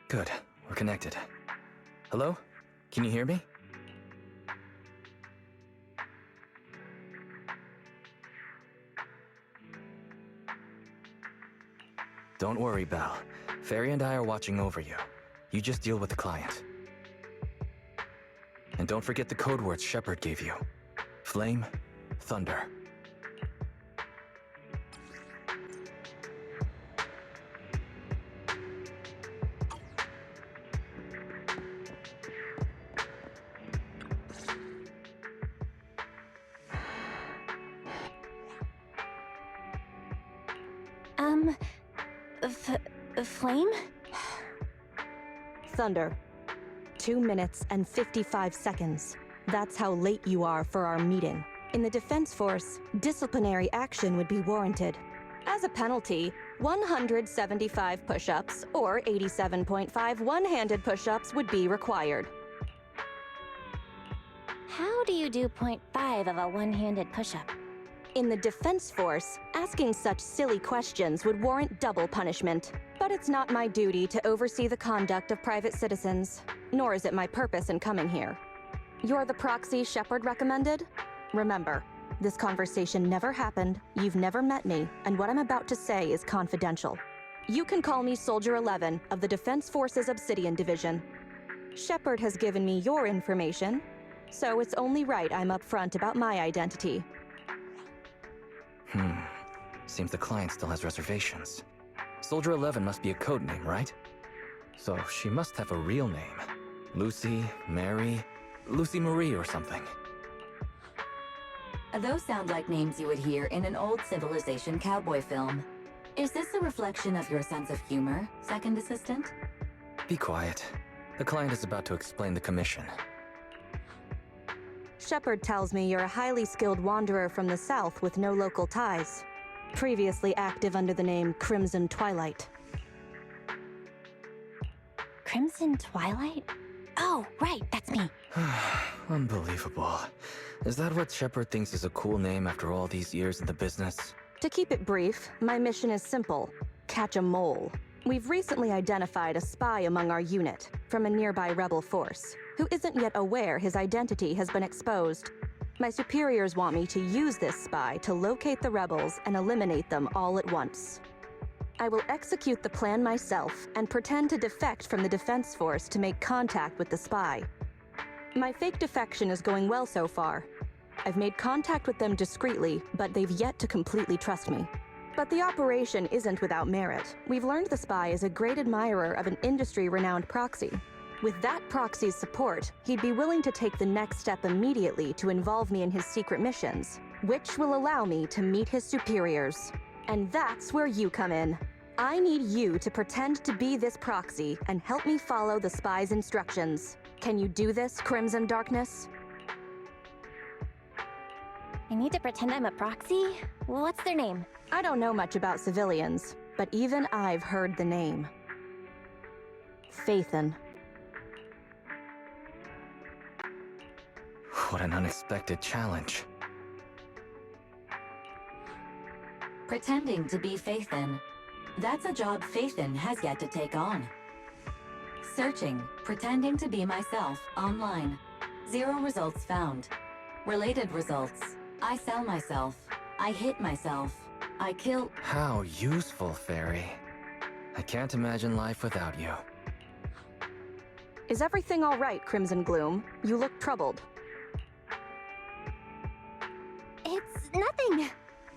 Good, we're connected. Hello? Can you hear me? Don't worry, Belle. Fairy and I are watching over you. You just deal with the client. And don't forget the code words Shepard gave you. Flame, thunder. Flame? Thunder. 2 minutes and 55 seconds. That's how late you are for our meeting. In the Defense Force, disciplinary action would be warranted. As a penalty, 175 push-ups or 87.5 one-handed push-ups would be required. How do you do 0.5 of a one-handed push-up? In the Defense Force, asking such silly questions would warrant double punishment. But it's not my duty to oversee the conduct of private citizens, nor is it my purpose in coming here. You're the proxy Shepard recommended? Remember, this conversation never happened, you've never met me, and what I'm about to say is confidential. You can call me Soldier 11 of the Defense Force's Obsidian Division. Shepard has given me your information, so it's only right I'm upfront about my identity. Seems the client still has reservations. Soldier 11 must be a code name, right? So she must have a real name. Lucy, Mary, Lucy Marie or something. Those sound like names you would hear in an old civilization cowboy film. Is this a reflection of your sense of humor, second assistant? Be quiet. The client is about to explain the commission. Shepard tells me you're a highly skilled wanderer from the south with no local ties. Previously active under the name Crimson Twilight. Crimson Twilight? Oh, right, that's me. Unbelievable. Is that what Shepard thinks is a cool name after all these years in the business? To keep it brief, my mission is simple. Catch a mole. We've recently identified a spy among our unit, from a nearby rebel force, who isn't yet aware his identity has been exposed. My superiors want me to use this spy to locate the rebels and eliminate them all at once. I will execute the plan myself and pretend to defect from the Defense Force to make contact with the spy. My fake defection is going well so far. I've made contact with them discreetly, but they've yet to completely trust me. But the operation isn't without merit. We've learned the spy is a great admirer of an industry-renowned proxy. With that proxy's support, he'd be willing to take the next step immediately to involve me in his secret missions, which will allow me to meet his superiors. And that's where you come in. I need you to pretend to be this proxy and help me follow the spy's instructions. Can you do this, Crimson Darkness? I need to pretend I'm a proxy? What's their name? I don't know much about civilians, but even I've heard the name. Phaethon. What an unexpected challenge. Pretending to be Phaethon. That's a job Phaethon has yet to take on. Searching, pretending to be myself, online. 0 results found. Related results. I sell myself. I hit myself. I kill... How useful, Fairy. I can't imagine life without you. Is everything all right, Crimson Gloom? You look troubled. It's nothing.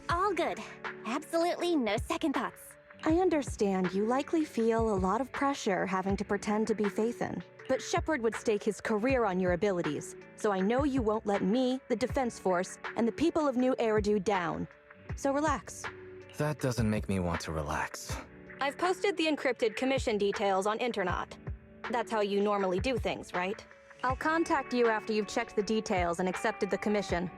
All good. Absolutely no second thoughts. I understand you likely feel a lot of pressure having to pretend to be Phaethon, but Shepard would stake his career on your abilities, so I know you won't let me, the Defense Force, and the people of New Eridu down. So relax. That doesn't make me want to relax. I've posted the encrypted commission details on Internet. That's how you normally do things, right? I'll contact you after you've checked the details and accepted the commission.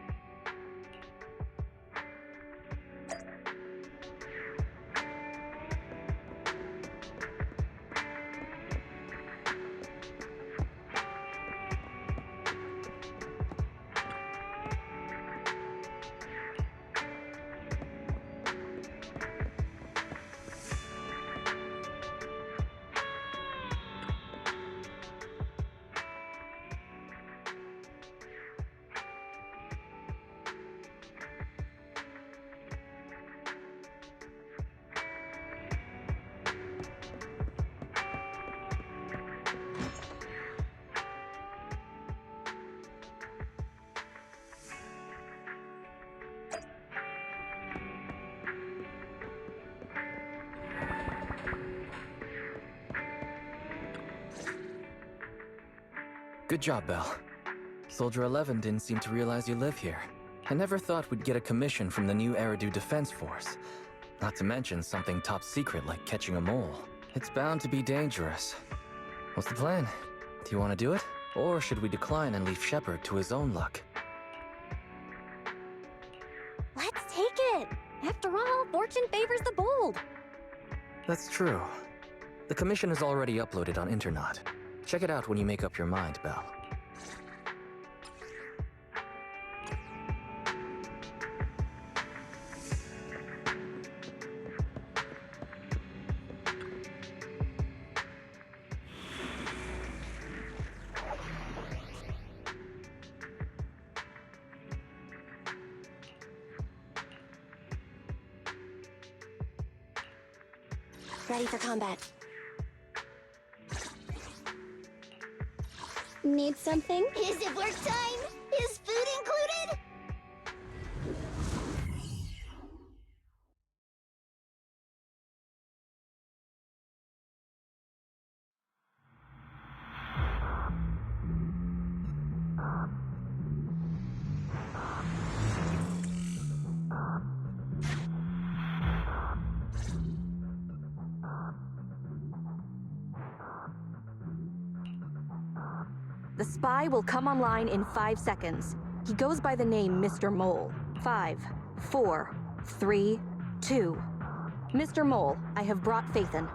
Good job, Belle. Soldier 11 didn't seem to realize you live here. I never thought we'd get a commission from the new Eridu Defense Force. Not to mention something top secret like catching a mole. It's bound to be dangerous. What's the plan? Do you want to do it? Or should we decline and leave Shepard to his own luck? Let's take it! After all, fortune favors the bold. That's true. The commission is already uploaded on Internet. Check it out when you make up your mind, Belle. Ready for combat. Need something? Is it work time? Is food included? The spy will come online in 5 seconds. He goes by the name Mr. Mole. 5, 4, 3, 2. Mr. Mole, I have brought Phaethon.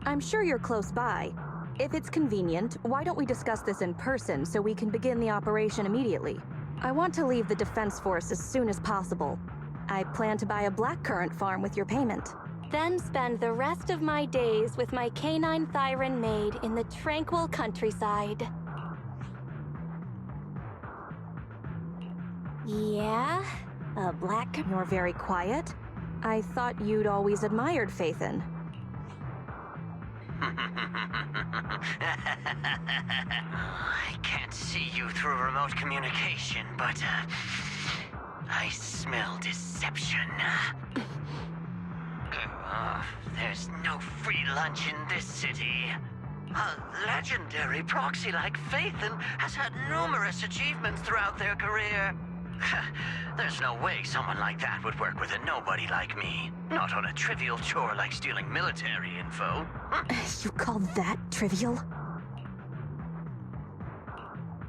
I'm sure you're close by. If it's convenient, why don't we discuss this in person so we can begin the operation immediately? I want to leave the Defense Force as soon as possible. I plan to buy a blackcurrant farm with your payment. Then spend the rest of my days with my canine Thyran maid in the tranquil countryside. Yeah? A black... You're very quiet. I thought you'd always admired Phaethon. I can't see you through remote communication, but, I smell deception. There's no free lunch in this city. A legendary proxy like Phaethon has had numerous achievements throughout their career. There's no way someone like that would work with a nobody like me. Not on a trivial chore like stealing military info. You call that trivial?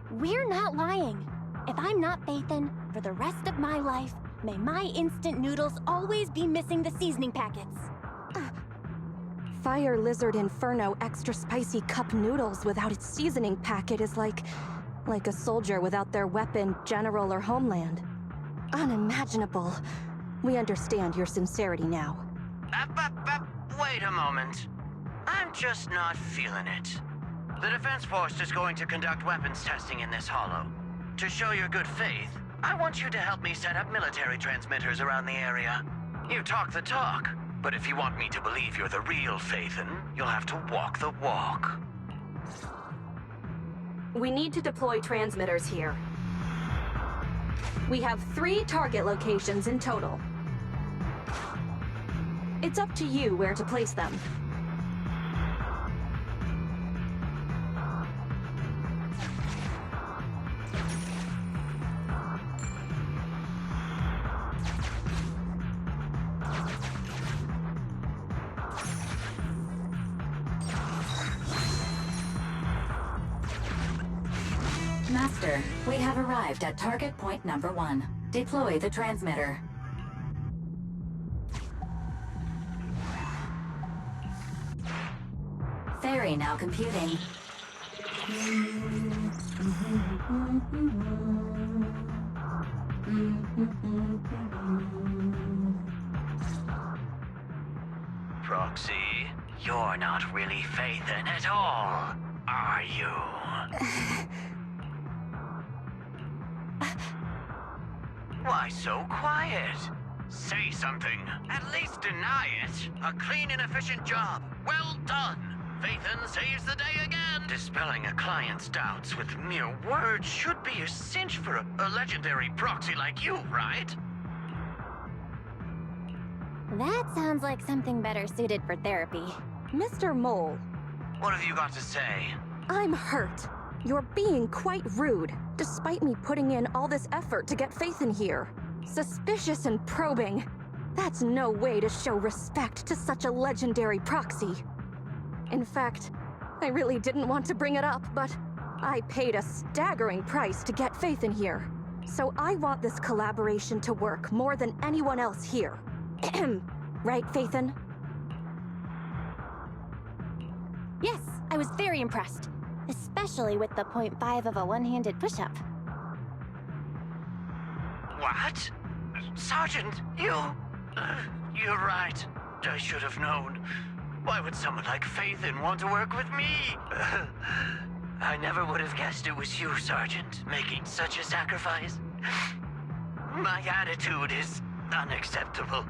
We're not lying. If I'm not Phaethon, for the rest of my life, may my instant noodles always be missing the seasoning packets. Fire Lizard Inferno extra spicy cup noodles without its seasoning packet is like a soldier without their weapon, general, or homeland. Unimaginable. We understand your sincerity now. Wait a moment. I'm just not feeling it. The Defense Force is going to conduct weapons testing in this hollow. To show your good faith, I want you to help me set up military transmitters around the area. You talk the talk, but if you want me to believe you're the real Phaethon, you'll have to walk the walk. We need to deploy transmitters here. We have 3 target locations in total. It's up to you where to place them. Master, we have arrived at target point number 1. Deploy the transmitter. Ferry now computing. Proxy, you're not really Phaethon at all, are you? Why so quiet? Say something. At least deny it. A clean and efficient job. Well done. Phaethon saves the day again. Dispelling a client's doubts with mere words should be a cinch for a legendary proxy like you, right? That sounds like something better suited for therapy. Mr. Mole, What have you got to say? I'm hurt. You're being quite rude, despite me putting in all this effort to get Faith in here. Suspicious and probing. That's no way to show respect to such a legendary proxy. In fact, I really didn't want to bring it up, but I paid a staggering price to get Faith in here. So I want this collaboration to work more than anyone else here. Right, Faithin? Yes, I was very impressed. Especially with the 0.5 of a one-handed push-up. What? Sergeant, you... you're right. I should have known. Why would someone like Faithin want to work with me? I never would have guessed it was you, Sergeant, making such a sacrifice. My attitude is unacceptable.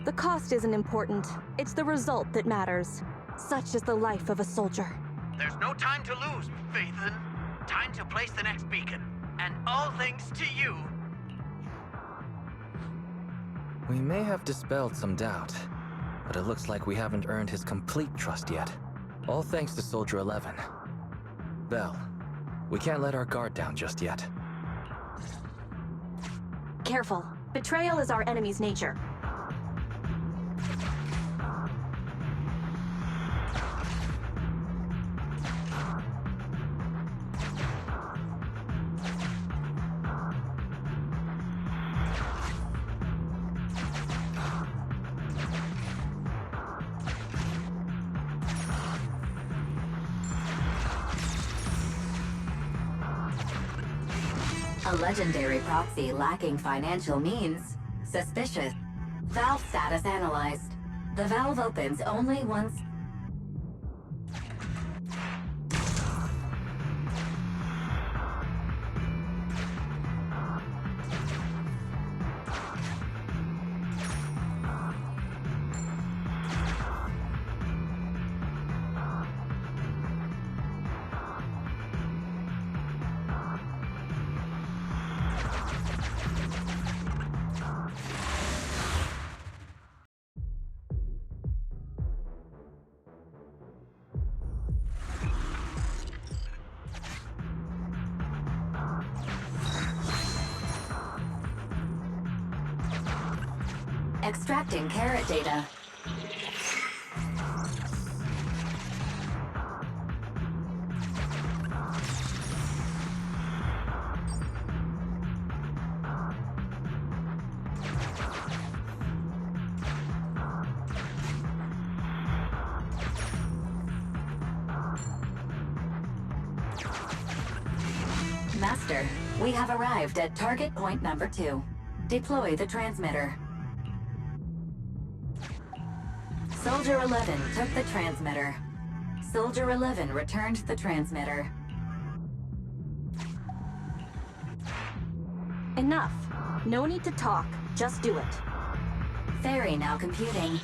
The cost isn't important. It's the result that matters. Such is the life of a soldier. There's no time to lose, Faithin. Time to place the next beacon. And all thanks to you. We may have dispelled some doubt, but it looks like we haven't earned his complete trust yet. All thanks to Soldier 11. Belle, we can't let our guard down just yet. Careful. Betrayal is our enemy's nature. A legendary proxy lacking financial means. Suspicious. Valve status analyzed. The valve opens only once... Extracting carrot data. Master, we have arrived at target point number 2. Deploy the transmitter. Soldier 11 took the transmitter. Soldier 11 returned the transmitter. Enough. No need to talk. Just do it. Ferry now computing.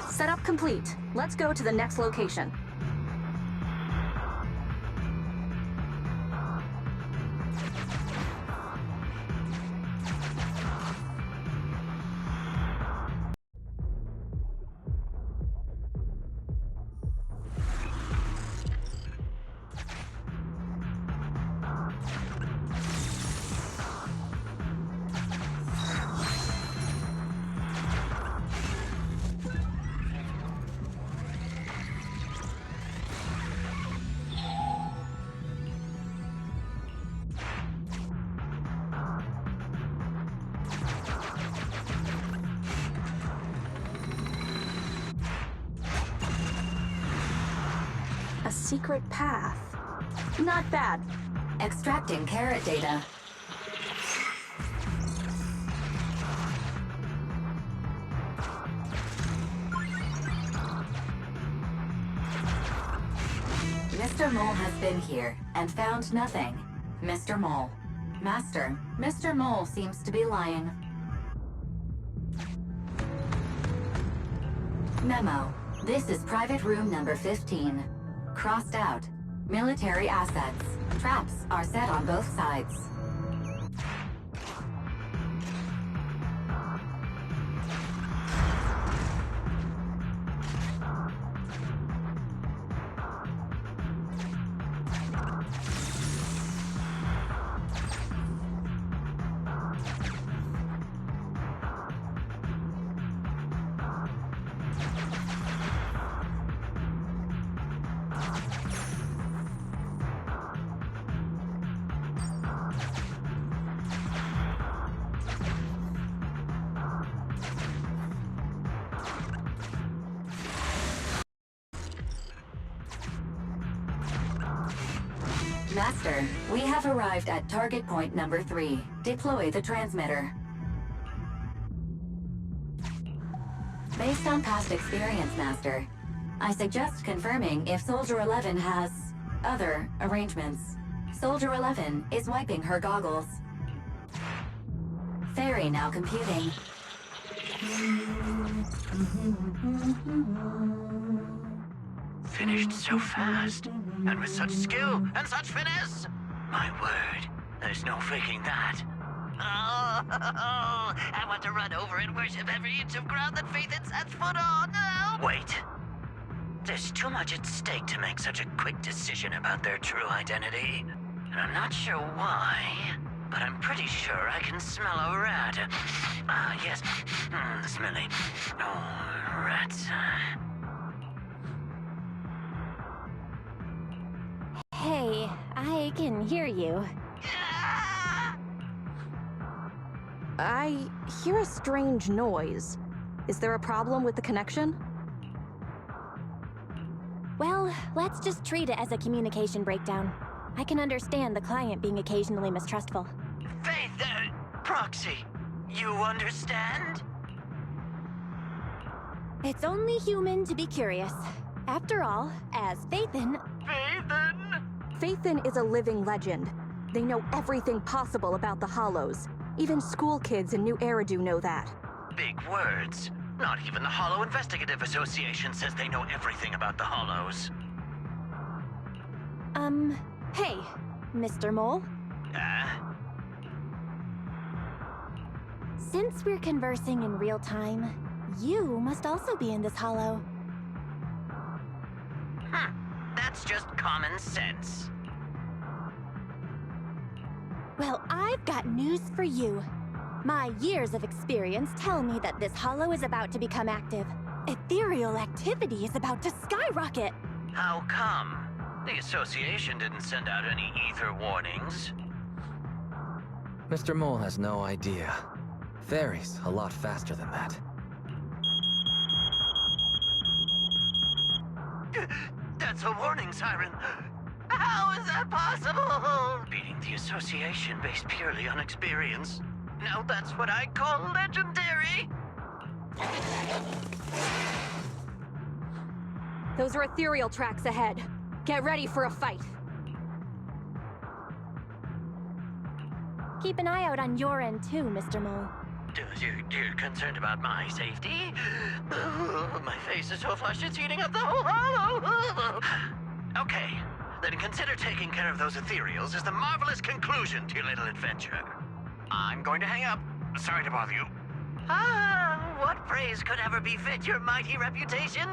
Setup complete. Let's go to the next location. A secret path. Not bad. Extracting carrot data. Mr. Mole has been here and found nothing. Mr. Mole. Master, Mr. Mole seems to be lying. Memo. This is private room number 15. Crossed out. Military assets. Traps are set on both sides. Master, we have arrived at target point number 3. Deploy the transmitter. Based on past experience, Master, I suggest confirming if Soldier 11 has other arrangements. Soldier 11 is wiping her goggles. Fairy now computing. Finished so fast, and with such skill and such finesse. My word, there's no faking that. Oh, I want to run over and worship every inch of ground that Phaethon sets foot on. Wait. There's too much at stake to make such a quick decision about their true identity. And I'm not sure why, but I'm pretty sure I can smell a rat. Ah, yes. Smelly. Oh, rats. Hey, I can hear you. I hear a strange noise. Is there a problem with the connection? Well, let's just treat it as a communication breakdown. I can understand the client being occasionally mistrustful. Faith, Proxy, you understand? It's only human to be curious. After all, as Phaethon... Phaethon? Phaethon is a living legend. They know everything possible about the Hollows. Even school kids in New Eridu know that. Big words. Not even the Hollow Investigative Association says they know everything about the Hollows. Hey, Mr. Mole. Since we're conversing in real time, you must also be in this hollow. That's just common sense. Well, I've got news for you. My years of experience tell me that this hollow is about to become active. Ethereal activity is about to skyrocket. How come? The association didn't send out any ether warnings. Mr. Mole has no idea. Fairy's a lot faster than that. That's a warning siren. How is that possible? Beating the association based purely on experience. Now that's what I call legendary. Those are ethereal tracks ahead. Get ready for a fight. Keep an eye out on your end too, Mr. Mole. You're concerned about my safety? My face is so flushed it's eating up the whole hollow. Okay, then consider taking care of those ethereals as the marvelous conclusion to your little adventure. I'm going to hang up. Sorry to bother you. What praise could ever befit your mighty reputation?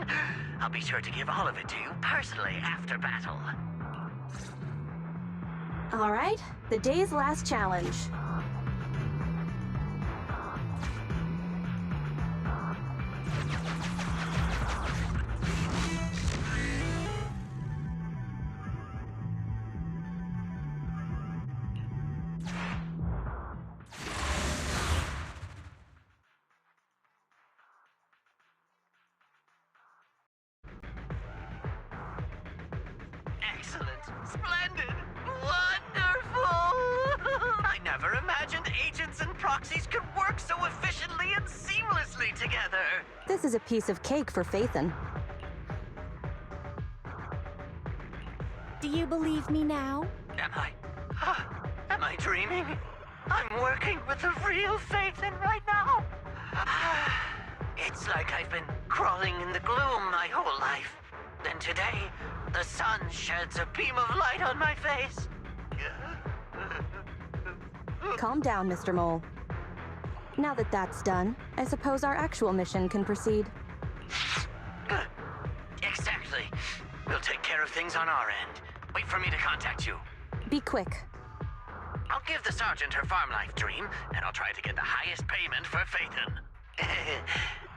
I'll be sure to give all of it to you personally after battle. All right, the day's last challenge. Excellent, splendid, wonderful! I never imagined agents and proxies could work so efficiently and seamlessly together. This is a piece of cake for Phaethon. Do you believe me now? Am I dreaming? I'm working with the real Phaethon right now. It's like I've been crawling in the gloom my whole life. Then today, the sun sheds a beam of light on my face. Calm down, Mr. Mole. Now that that's done, I suppose our actual mission can proceed. Exactly. We'll take care of things on our end. Wait for me to contact you. Be quick. I'll give the sergeant her farm life dream, and I'll try to get the highest payment for Phaethon.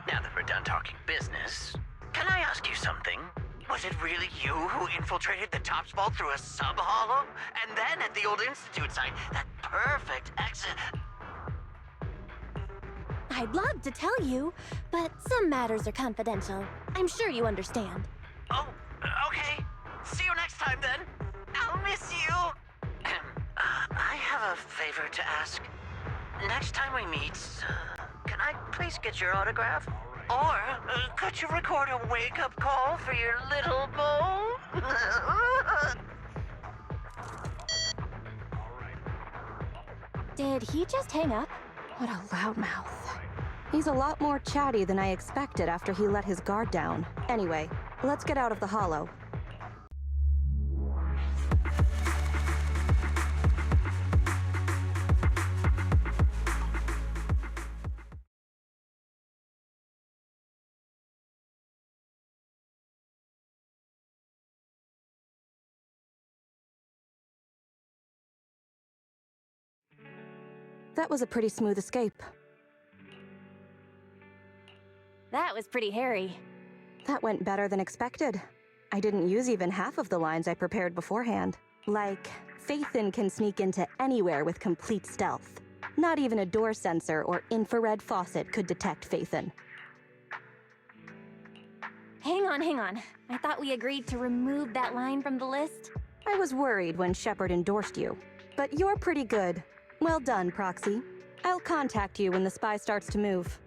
Now that we're done talking business, can I ask you something? Was it really you who infiltrated the Tops Vault through a sub-hollow? And then at the old Institute site, that perfect exit... I'd love to tell you, but some matters are confidential. I'm sure you understand. Oh, okay. See you next time then. I'll miss you. have a favor to ask. Next time we meet, can I please get your autograph? Or could you record a wake-up call for your little beau? Did he just hang up? What a loudmouth. He's a lot more chatty than I expected after he let his guard down. Anyway, let's get out of the hollow. That was a pretty smooth escape. That was pretty hairy. That went better than expected. I didn't use even half of the lines I prepared beforehand. Like, Phaethon can sneak into anywhere with complete stealth. Not even a door sensor or infrared faucet could detect Phaethon. Hang on. I thought we agreed to remove that line from the list. I was worried when Shepard endorsed you. But you're pretty good. Well done, Proxy. I'll contact you when the spy starts to move.